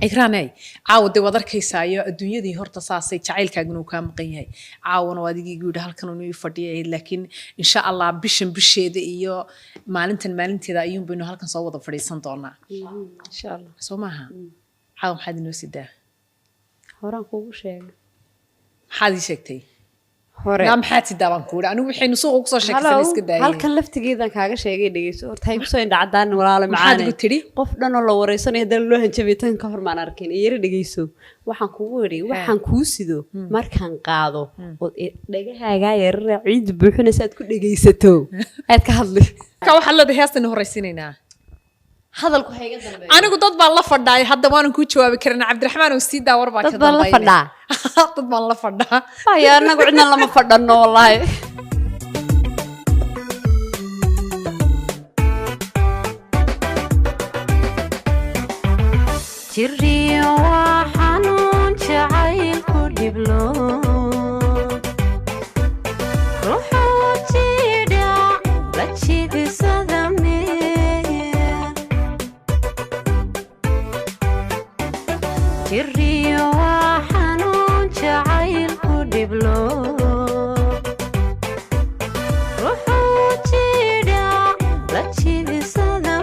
إكراني عاود وذر كيسايو الدنيا دي هرت صاصي جعيلك جنو كام قيهاي عاون وادي يقول هالكانوا يفردي لكن إن شاء الله بشي ذي إياه مالنتن ذا يوم بينه هالكان صوّد فريسان طورنا إن شاء الله سوماها عاون حد نوسي ده هوران كوب شيء حد يشكتي هوران نعم حاتي دابان كورا أنا وحين سوق قصة شكل سكدا هل كلفت جدا كاجا شيء دقيس ورتاي بسوين عدان ولا معانا قلت لي قفنا ولا وريسان يهدل له هنجبيتان كفر ما نركين يري دقيسو waxaan kugu wari waxaan kuu sido markaan qaado oo dhagahaaga yar ciid buuxinaysa aad ku dhageysato aad ka hadli ka waxa la heestan horeysinayna hadalku hayga dambeeyo anigu dad baan la fadhaay hadda waan ku jawaabi karin Cabdiraxmaan oo sii daawar baa ka dambeeyay dad baan la fadhaa ayaa anagu cidna lama fadhano wallahi jiriyo waxaan jacaylku dhiblo ruuxu jidha la jidisada jiriyo waxaan jacaylku dhiblo ruuxu jidha la jidisada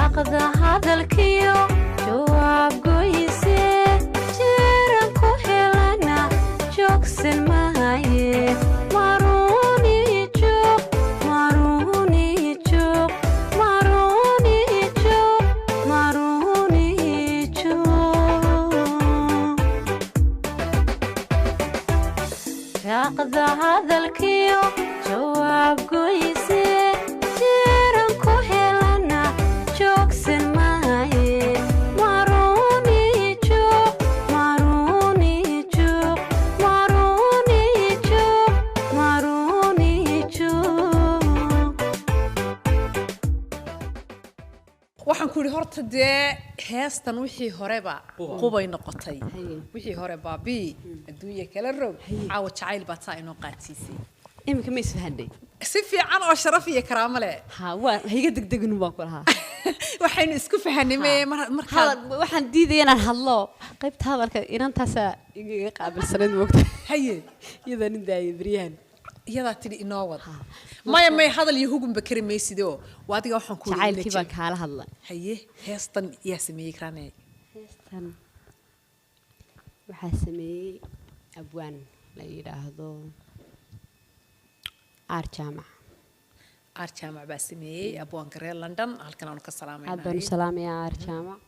raaqda hadalkiyo jawaab goyse jiran ku helana joogsan maaye Maruuni joog Maruuni joog Maruuni joog Maruuni joog raaqda hadalkiyo jawaab goyse jiran ku helana joogsan maaye Maruuni joog Maruuni joog Maruuni joog Maruuni joog waxaan ku yidhi horta dee heestan wixii horeba qubay noqotay wixii hore baabii adduunya kala rog caawa jacayl baa taa inoo qaadsiisay imika ma isfahanay si fiican oo sharaf iyo karaamo leh ha waa higa degdegin baan ku lahaa waxaynu isku fahanimay markaa waxaan diiday inaan hadlo qaybta hadalka inantaasa iga qaabilsanayd moogta haye iyada nin daayay bariyahan iyadaa tidhi inoo wad maya may hadal iyo hugunba kari maysidoo waa adiga waxaan ku jacaylkii baan kaala hadla haye heestan yaa sameeyey Ikraan heestan waxaa sameeyey abwaan la yidhaahdo arjamac baa sameeyey abwaanka reer London halkan aanu ka salaamaynahay aad baan u salaamayaa arjamac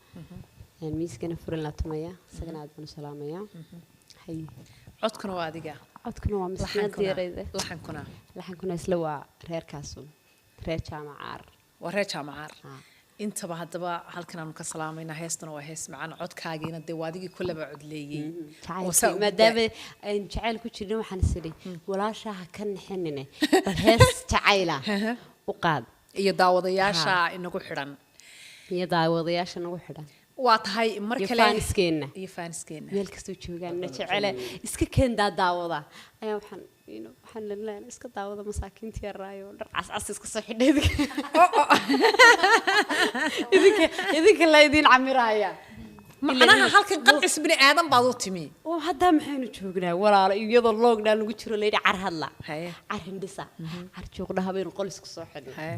miiskana furan la tumaya isagana aad baan u salaamayaa hay codkuna waa adiga codkuna waa misnaadeerayda laxankuna isla waa reerkaasu reer jaamacaar waa reer jaamacaar intaba haddaba halkan aanu ka salaamaynahay heestuna waa hees macaan codkaagiina dee waa adigii kullaba codleeyey maadaama aan jacayl ku jirno waxaan isiri walaashaha ka nixinine bal hees jacayla u qaad iyo daawadayaasha inagu xidhan waa tahay mar kale iyo faaniskeena meel kastoo joogaan jacayla iska keendaa daawada ayaa waxaan leeyahay iska daawada masaakiinta yaraayo dhar cascas iska soo xidheed idinka la idin camiraya macnaha halkan qancis bini aadan baad u timi oo hadda maxaynu joognaa walaalo iyadoo loogdaan lagu jiro leeyahay car hadla car hindisa car joogda habeen qol isku soo xidhnay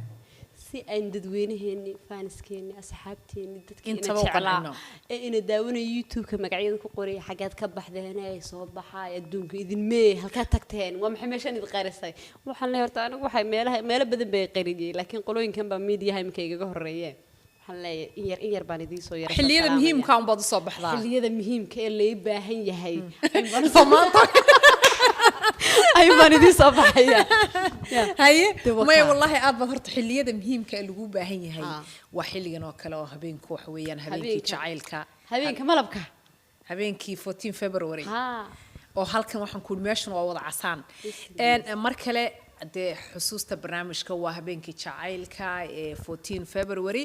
si ay dadweynaheeni faaniskeeni asxaabteeni dadkeena jeclaa ina daawanay YouTube-ka magacyada ku qoray xageed ka baxdeen ay soo baxay adduunka idin mee halka tagteen waa maxay meeshan idin qarisay waxaan leeyahay horta anigu waxay meelo badan bay qariyay laakiin qolooyinkan baa media imka iga horeeyeen waxaan leeyahay in yar baan idin soo yaray xilliyada muhiimka ah baad soo baxdaa xilliyada muhiimka ee la baahan yahay maanta ay baan idin soo baxaya haye may wallahi aad baad horta xilliyada muhiimka ee lagu baahan yahay waa xilligan oo kale oo habeenku wax weeyaan habeenkii jacaylka habeenka malabka habeenkii 14 February oo halkan waxaan ku meeshan waa wada casaan mar kale dee xusuusta barnaamijka waa habeenkii jacaylka ee 14 February